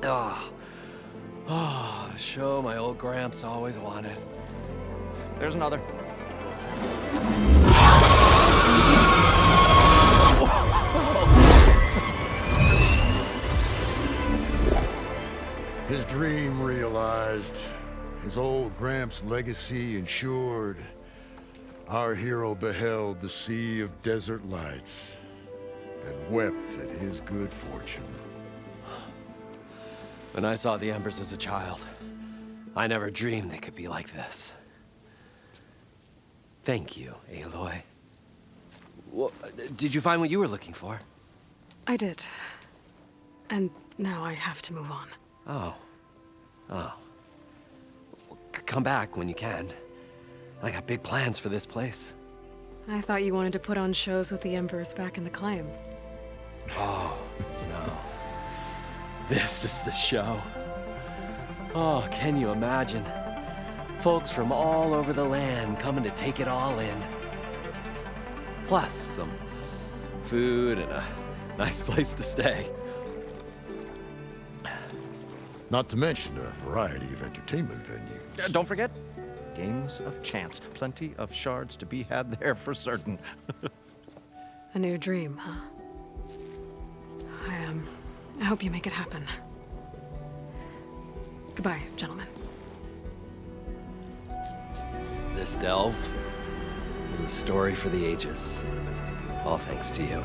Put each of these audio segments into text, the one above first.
Oh, oh, the show my old Gramps always wanted. There's another. His dream realized, his old Gramps' legacy ensured. Our hero beheld the sea of desert lights and wept at his good fortune. When I saw the Embers as a child, I never dreamed they could be like this. Thank you, Aloy. Well, did you find what you were looking for? I did. And now I have to move on. Oh. Oh. Well, come back when you can. I got big plans for this place. I thought you wanted to put on shows with the Embers back in the Claim. Oh, no. This is the show. Oh, can you imagine? Folks from all over the land coming to take it all in. Plus some food and a nice place to stay. Not to mention a variety of entertainment venues. Don't forget, games of chance. Plenty of shards to be had there for certain. A new dream, huh? I hope you make it happen. Goodbye, gentlemen. This delve was a story for the ages. All thanks to you.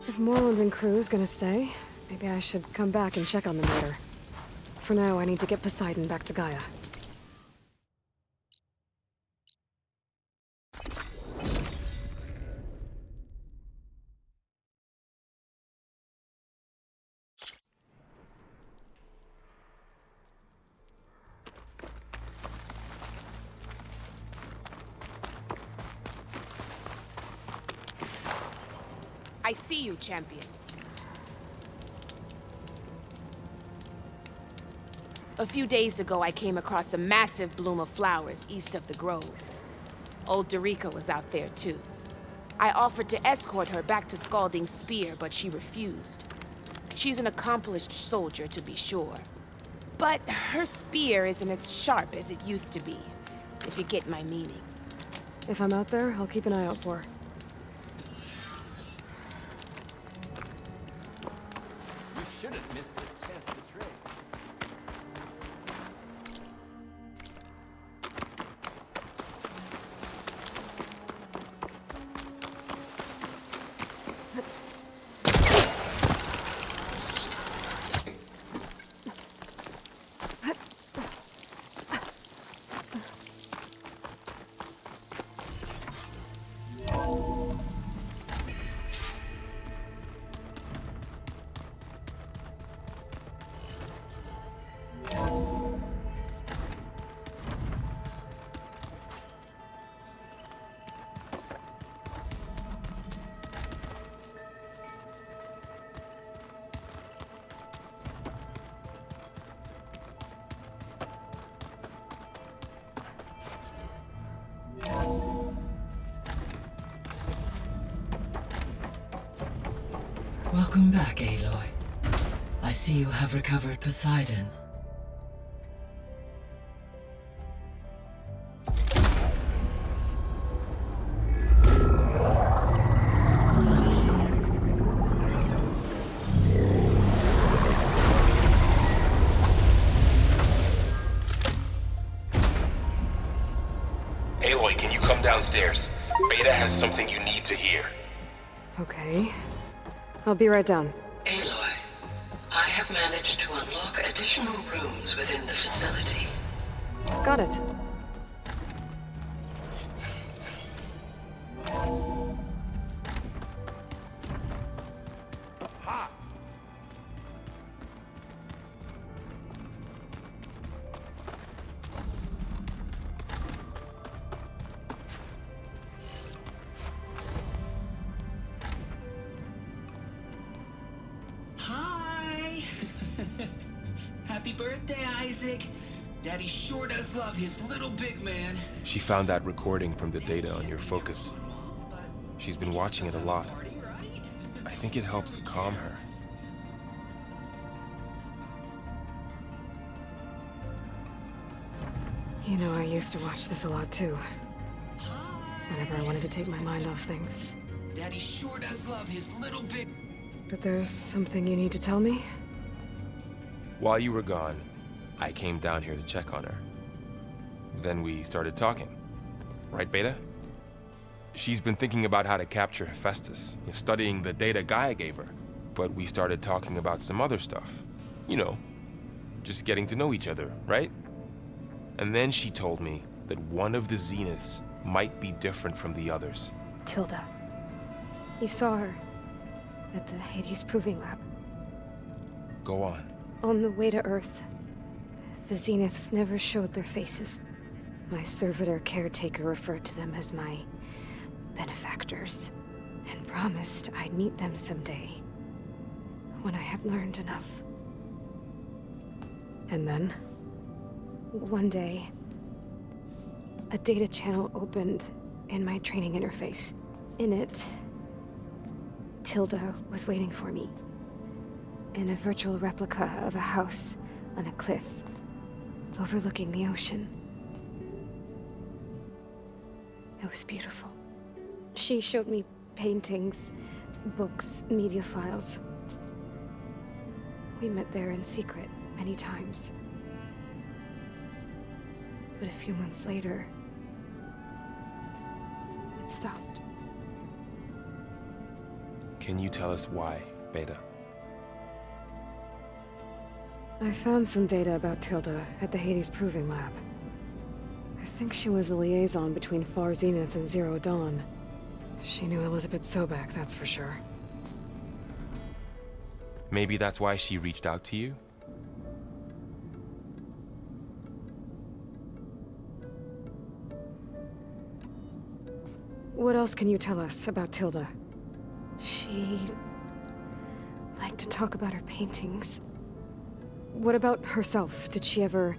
If Morland and crew's gonna stay, maybe I should come back and check on them later. For now, I need to get Poseidon back to Gaia. I see you, champions. A few days ago, I came across a massive bloom of flowers east of the grove. Old Darika was out there, too. I offered to escort her back to Scalding Spear, but she refused. She's an accomplished soldier, to be sure. But her spear isn't as sharp as it used to be, if you get my meaning. If I'm out there, I'll keep an eye out for her. Shouldn't miss this chance to trade. Welcome back, Aloy. I see you have recovered Poseidon. Aloy, can you come downstairs? Beta has something you need to hear. Okay. I'll be right down. Aloy, I have managed to unlock additional rooms within the facility. Got it. Hi! Happy birthday, Isaac. Daddy sure does love his little big man. She found that recording from the data on your focus. She's been watching it a lot. I think it helps calm her. You know, I used to watch this a lot too. Whenever I wanted to take my mind off things. Daddy sure does love his little bit. But there's something you need to tell me? While you were gone, I came down here to check on her. Then we started talking. Right, Beta? She's been thinking about how to capture Hephaestus, studying the data Gaia gave her. But we started talking about some other stuff. You know, just getting to know each other, right? And then she told me that one of the Zeniths might be different from the others. Tilda. You saw her at the Hades Proving Lab. Go on. On the way to Earth, the Zeniths never showed their faces. My servitor caretaker referred to them as my benefactors, and promised I'd meet them someday, when I had learned enough. And then, one day, a data channel opened in my training interface. In it, Tilda was waiting for me, in a virtual replica of a house on a cliff overlooking the ocean. It was beautiful. She showed me paintings, books, media files. We met there in secret many times. But a few months later, it stopped. Can you tell us why, Beta? I found some data about Tilda at the Hades Proving Lab. I think she was the liaison between Far Zenith and Zero Dawn. She knew Elizabeth Sobek, that's for sure. Maybe that's why she reached out to you? What else can you tell us about Tilda? She liked to talk about her paintings. What about herself? Did she ever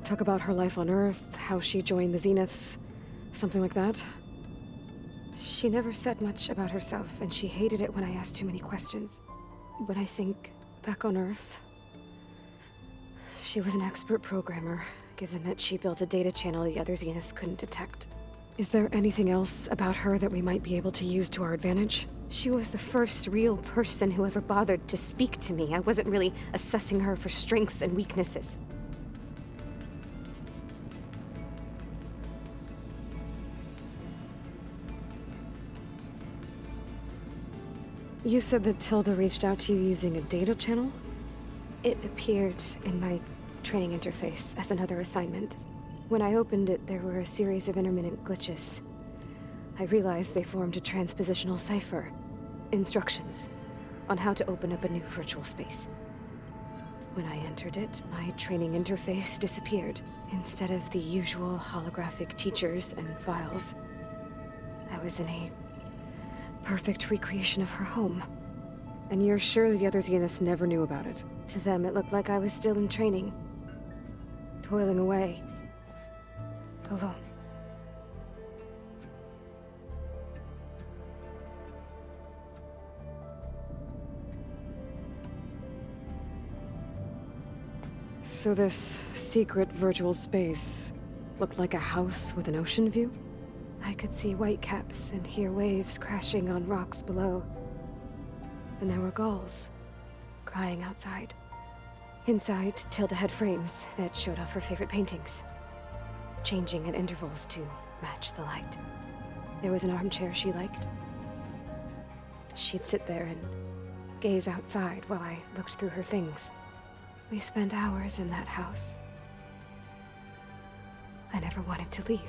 talk about her life on Earth, how she joined the Zeniths, something like that? She never said much about herself, and she hated it when I asked too many questions. But I think, back on Earth, she was an expert programmer, given that she built a data channel the other Zeniths couldn't detect. Is there anything else about her that we might be able to use to our advantage? She was the first real person who ever bothered to speak to me. I wasn't really assessing her for strengths and weaknesses. You said that Tilda reached out to you using a data channel? It appeared in my training interface as another assignment. When I opened it, there were a series of intermittent glitches. I realized they formed a transpositional cipher. Instructions on how to open up a new virtual space. When I entered it, my training interface disappeared. Instead of the usual holographic teachers and files, I was in a perfect recreation of her home. And you're sure the other Zeniths never knew about it? To them, it looked like I was still in training, toiling away, alone. So this secret virtual space looked like a house with an ocean view? I could see whitecaps and hear waves crashing on rocks below. And there were gulls crying outside. Inside, Tilda had frames that showed off her favorite paintings, changing at intervals to match the light. There was an armchair she liked. She'd sit there and gaze outside while I looked through her things. We spent hours in that house. I never wanted to leave.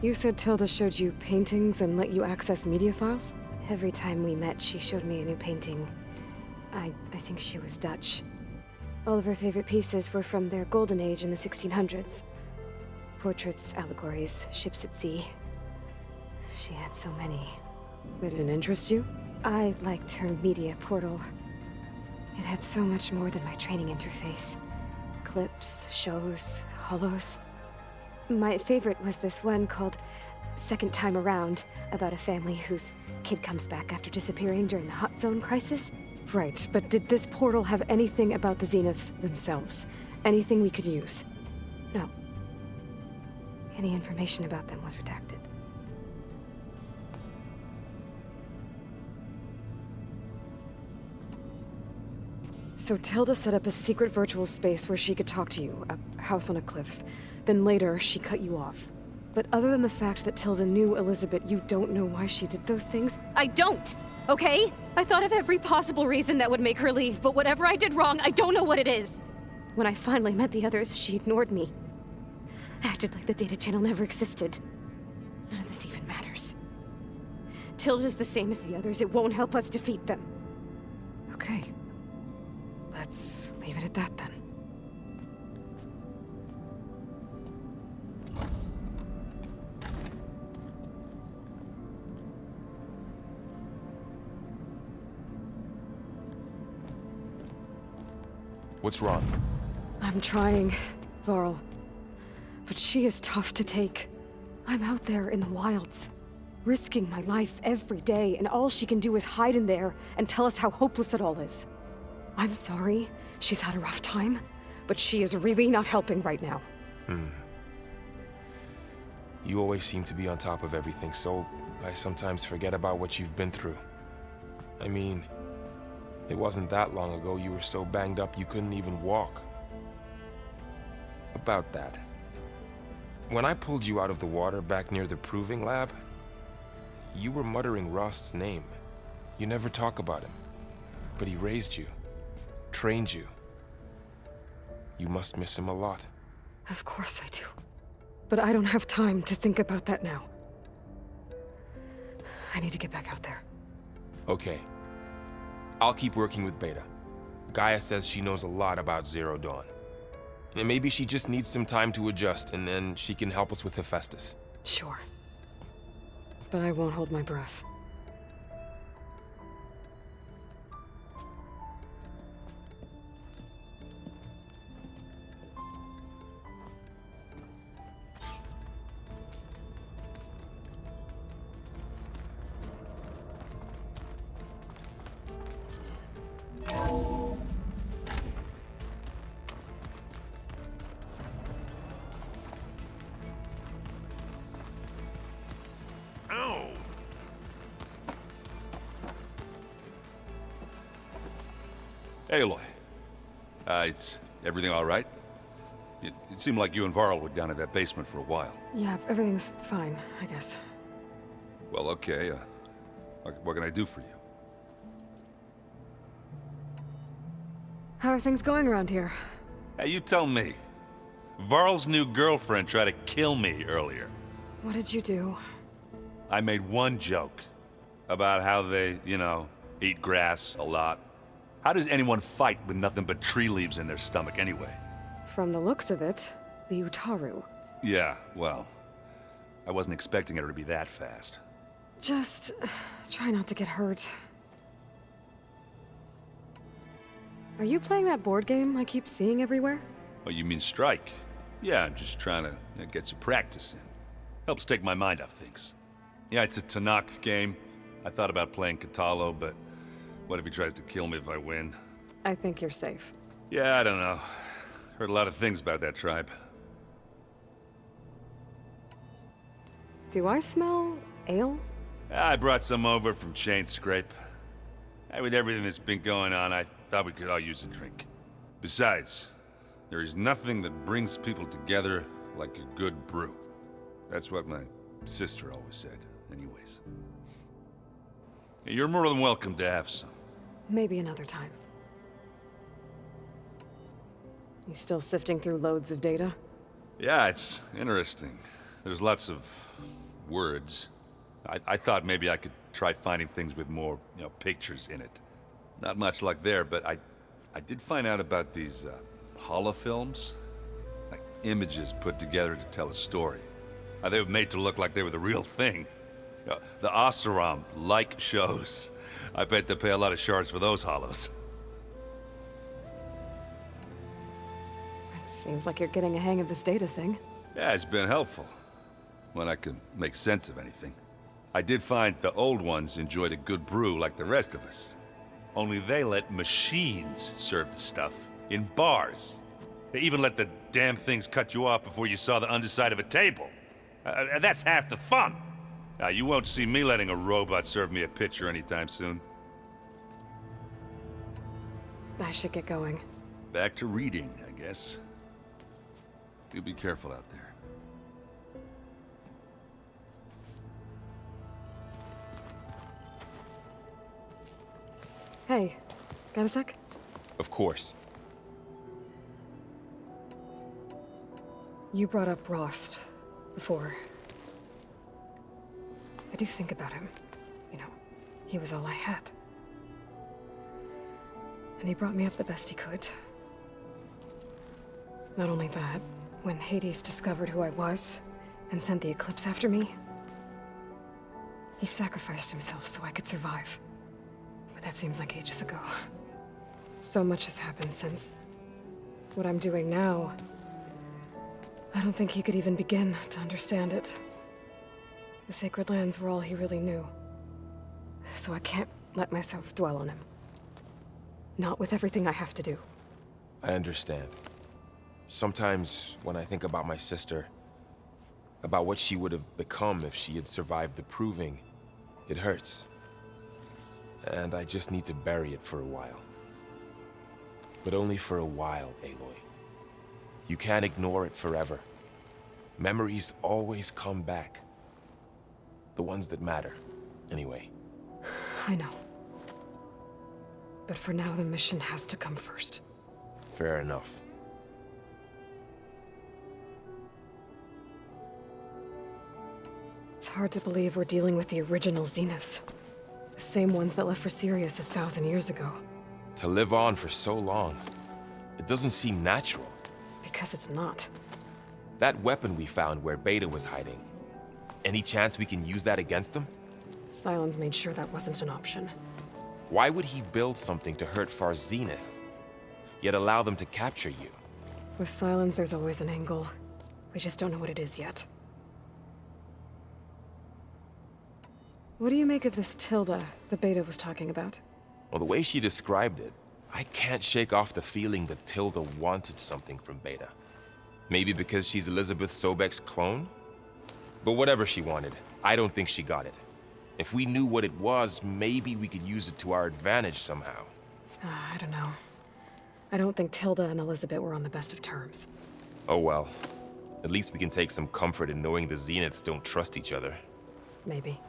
You said Tilda showed you paintings and let you access media files? Every time we met, she showed me a new painting. I think she was Dutch. All of her favorite pieces were from their golden age in the 1600s. Portraits, allegories, ships at sea. She had so many. Did it interest you? I liked her media portal. It had so much more than my training interface. Clips, shows, holos. My favorite was this one called Second Time Around, about a family whose kid comes back after disappearing during the Hot Zone crisis. Right, but did this portal have anything about the Zeniths themselves? Anything we could use? No. Any information about them was redacted. So Tilda set up a secret virtual space where she could talk to you, a house on a cliff. Then later, she cut you off. But other than the fact that Tilda knew Elizabeth, you don't know why she did those things? I don't! Okay? I thought of every possible reason that would make her leave, but whatever I did wrong, I don't know what it is! When I finally met the others, she ignored me. Acted like the data channel never existed. None of this even matters. Tilda's the same as the others. It won't help us defeat them. Okay. Let's leave it at that then. What's wrong? I'm trying, Varl. But she is tough to take. I'm out there in the wilds, risking my life every day, and all she can do is hide in there and tell us how hopeless it all is. I'm sorry, she's had a rough time, but she is really not helping right now. You always seem to be on top of everything, so I sometimes forget about what you've been through. I mean, it wasn't that long ago you were so banged up you couldn't even walk. About that. When I pulled you out of the water back near the proving lab, you were muttering Rost's name. You never talk about him. But he raised you, trained you. You must miss him a lot. Of course I do. But I don't have time to think about that now. I need to get back out there. Okay. I'll keep working with Beta. Gaia says she knows a lot about Zero Dawn. And maybe she just needs some time to adjust, and then she can help us with Hephaestus. Sure. But I won't hold my breath. Aloy. It's everything all right? It seemed like you and Varl were down in that basement for a while. Yeah, everything's fine, I guess. Well, okay. What can I do for you? How are things going around here? Hey, you tell me. Varl's new girlfriend tried to kill me earlier. What did you do? I made one joke about how they, eat grass a lot. How does anyone fight with nothing but tree leaves in their stomach anyway? From the looks of it, the Utaru. Yeah, well, I wasn't expecting her to be that fast. Just try not to get hurt. Are you playing that board game I keep seeing everywhere? Oh, you mean Strike? Yeah, I'm just trying to get some practice in. Helps take my mind off things. Yeah, it's a Tanakh game. I thought about playing Katalo, but what if he tries to kill me if I win? I think you're safe. Yeah, I don't know. Heard a lot of things about that tribe. Do I smell ale? I brought some over from Chain Scrape. With everything that's been going on, I thought we could all use a drink. Besides, there is nothing that brings people together like a good brew. That's what my sister always said, anyways. You're more than welcome to have some. Maybe another time. You still sifting through loads of data? Yeah, it's interesting. There's lots of words. I thought maybe I could try finding things with more, pictures in it. Not much luck there, but I did find out about these holofilms. Like images put together to tell a story. They were made to look like they were the real thing. The Oseram like shows. I bet they pay a lot of shards for those hollows. Seems like you're getting a hang of this data thing. Yeah, it's been helpful. When I can make sense of anything. I did find the old ones enjoyed a good brew like the rest of us. Only they let machines serve the stuff in bars. They even let the damn things cut you off before you saw the underside of a table. That's half the fun. Now, you won't see me letting a robot serve me a pitcher anytime soon. I should get going. Back to reading, I guess. You be careful out there. Hey, got a sec? Of course. You brought up Rost before. I do think about him. You know, he was all I had. And he brought me up the best he could. Not only that, when Hades discovered who I was and sent the Eclipse after me, he sacrificed himself so I could survive. But that seems like ages ago. So much has happened since. What I'm doing now, I don't think he could even begin to understand it. The Sacred Lands were all he really knew. So I can't let myself dwell on him. Not with everything I have to do. I understand. Sometimes, when I think about my sister, about what she would have become if she had survived the Proving, it hurts. And I just need to bury it for a while. But only for a while, Aloy. You can't ignore it forever. Memories always come back. The ones that matter, anyway. I know. But for now, the mission has to come first. Fair enough. It's hard to believe we're dealing with the original Zeniths. The same ones that left for Sirius 1,000 years ago. To live on for so long, it doesn't seem natural. Because it's not. That weapon we found where Beta was hiding, any chance we can use that against them? Sylens made sure that wasn't an option. Why would he build something to hurt Far Zenith, yet allow them to capture you? With Sylens, there's always an angle. We just don't know what it is yet. What do you make of this Tilda the Beta was talking about? Well, the way she described it, I can't shake off the feeling that Tilda wanted something from Beta. Maybe because she's Elizabeth Sobek's clone? But whatever she wanted, I don't think she got it. If we knew what it was, maybe we could use it to our advantage somehow. I don't know. I don't think Tilda and Elizabeth were on the best of terms. Oh well. At least we can take some comfort in knowing the Zeniths don't trust each other. Maybe.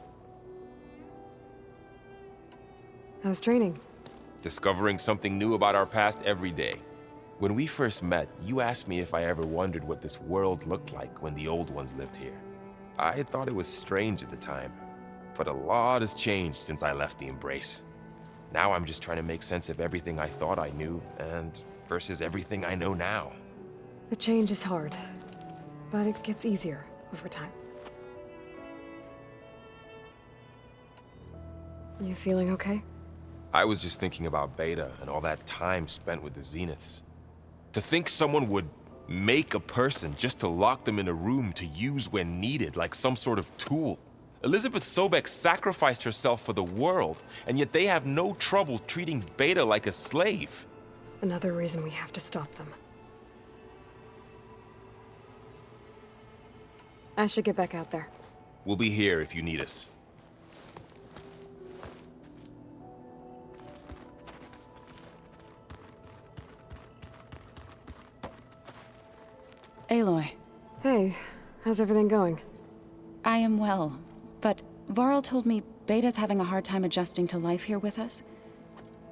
How's training? Discovering something new about our past every day. When we first met, you asked me if I ever wondered what this world looked like when the old ones lived here. I thought it was strange at the time, but a lot has changed since I left the Embrace. Now I'm just trying to make sense of everything I thought I knew, and versus everything I know now. The change is hard, but it gets easier over time. You feeling okay? I was just thinking about Beta and all that time spent with the Zeniths. To think someone would make a person just to lock them in a room to use when needed, like some sort of tool. Elizabeth Sobek sacrificed herself for the world, and yet they have no trouble treating Beta like a slave. Another reason we have to stop them. I should get back out there. We'll be here if you need us. Aloy. Hey, how's everything going? I am well, but Varl told me Beta's having a hard time adjusting to life here with us.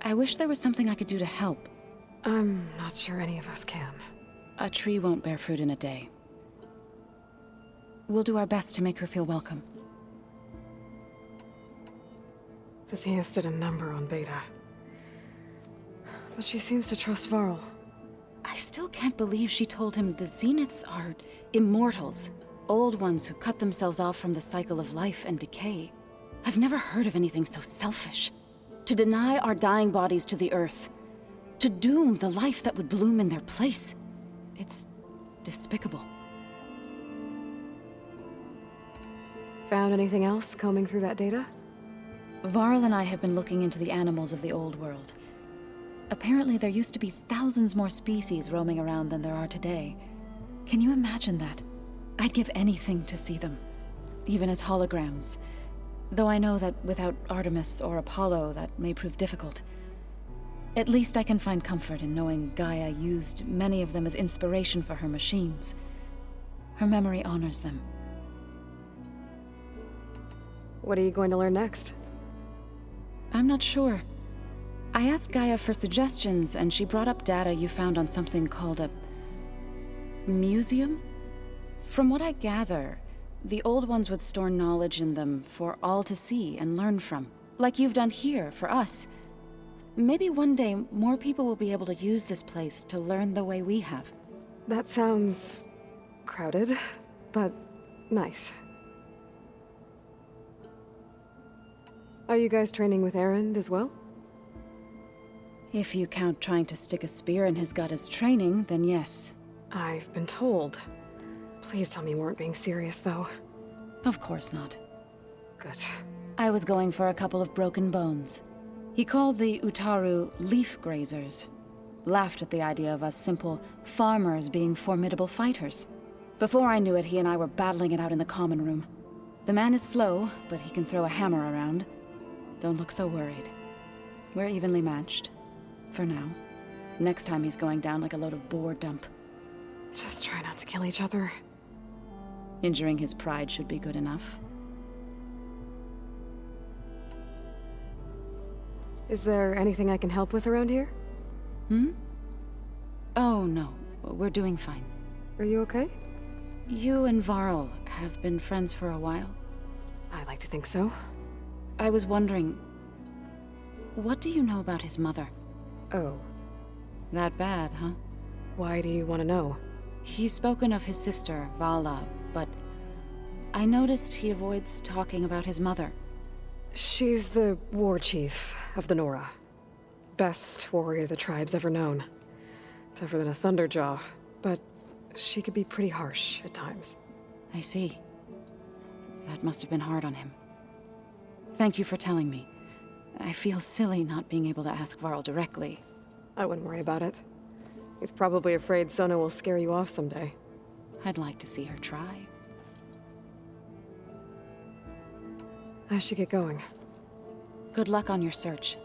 I wish there was something I could do to help. I'm not sure any of us can. A tree won't bear fruit in a day. We'll do our best to make her feel welcome. The Zeniths did a number on Beta. But she seems to trust Varl. I still can't believe she told him the Zeniths are immortals. Old ones who cut themselves off from the cycle of life and decay. I've never heard of anything so selfish. To deny our dying bodies to the Earth. To doom the life that would bloom in their place. It's despicable. Found anything else combing through that data? Varl and I have been looking into the animals of the old world. Apparently there used to be thousands more species roaming around than there are today. Can you imagine that? I'd give anything to see them, even as holograms. Though I know that without Artemis or Apollo, that may prove difficult. At least I can find comfort in knowing Gaia used many of them as inspiration for her machines. Her memory honors them. What are you going to learn next? I'm not sure. I asked Gaia for suggestions, and she brought up data you found on something called a museum? From what I gather, the old ones would store knowledge in them for all to see and learn from, like you've done here for us. Maybe one day more people will be able to use this place to learn the way we have. That sounds crowded, but nice. Are you guys training with Erend as well? If you count trying to stick a spear in his gut as training, then yes. I've been told. Please tell me you weren't being serious, though. Of course not. Good. I was going for a couple of broken bones. He called the Utaru leaf grazers. Laughed at the idea of us simple farmers being formidable fighters. Before I knew it, he and I were battling it out in the common room. The man is slow, but he can throw a hammer around. Don't look so worried. We're evenly matched. For now. Next time he's going down like a load of boar dump. Just try not to kill each other. Injuring his pride should be good enough. Is there anything I can help with around here? Oh, no. We're doing fine. Are you okay? You and Varl have been friends for a while. I like to think so. I was wondering, what do you know about his mother? Oh. That bad, huh? Why do you want to know? He's spoken of his sister, Vala, but I noticed he avoids talking about his mother. She's the war chief of the Nora. Best warrior the tribe's ever known. Tougher than a Thunderjaw, but she could be pretty harsh at times. I see. That must have been hard on him. Thank you for telling me. I feel silly not being able to ask Varl directly. I wouldn't worry about it. He's probably afraid Sona will scare you off someday. I'd like to see her try. I should get going. Good luck on your search.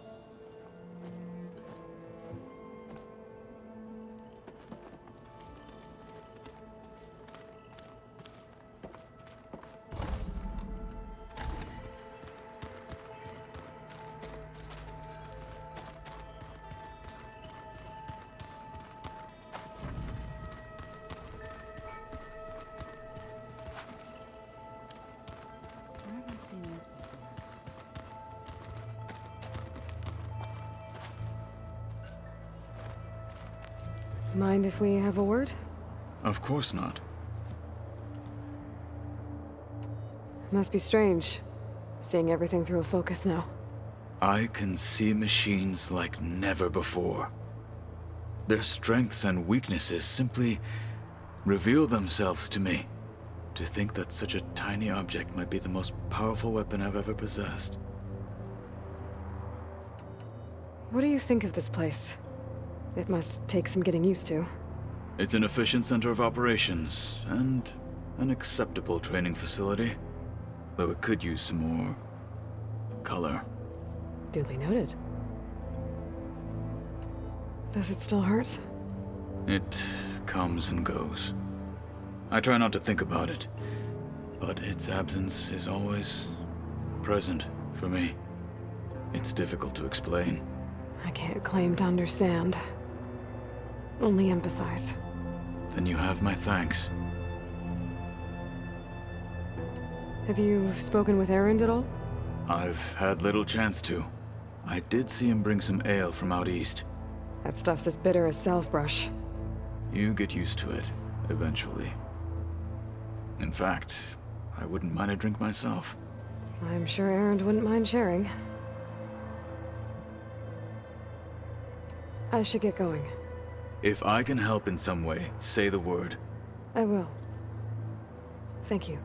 Mind if we have a word? Of course not. Must be strange, seeing everything through a focus now. I can see machines like never before. Their strengths and weaknesses simply reveal themselves to me. To think that such a tiny object might be the most powerful weapon I've ever possessed. What do you think of this place? It must take some getting used to. It's an efficient center of operations, and an acceptable training facility. Though it could use some more color. Duly noted. Does it still hurt? It comes and goes. I try not to think about it, but its absence is always present for me. It's difficult to explain. I can't claim to understand. Only empathize. Then you have my thanks. Have you spoken with Erend at all? I've had little chance to. I did see him bring some ale from out east. That stuff's as bitter as self-brush. You get used to it, eventually. In fact, I wouldn't mind a drink myself. I'm sure Erend wouldn't mind sharing. I should get going. If I can help in some way, say the word. I will. Thank you.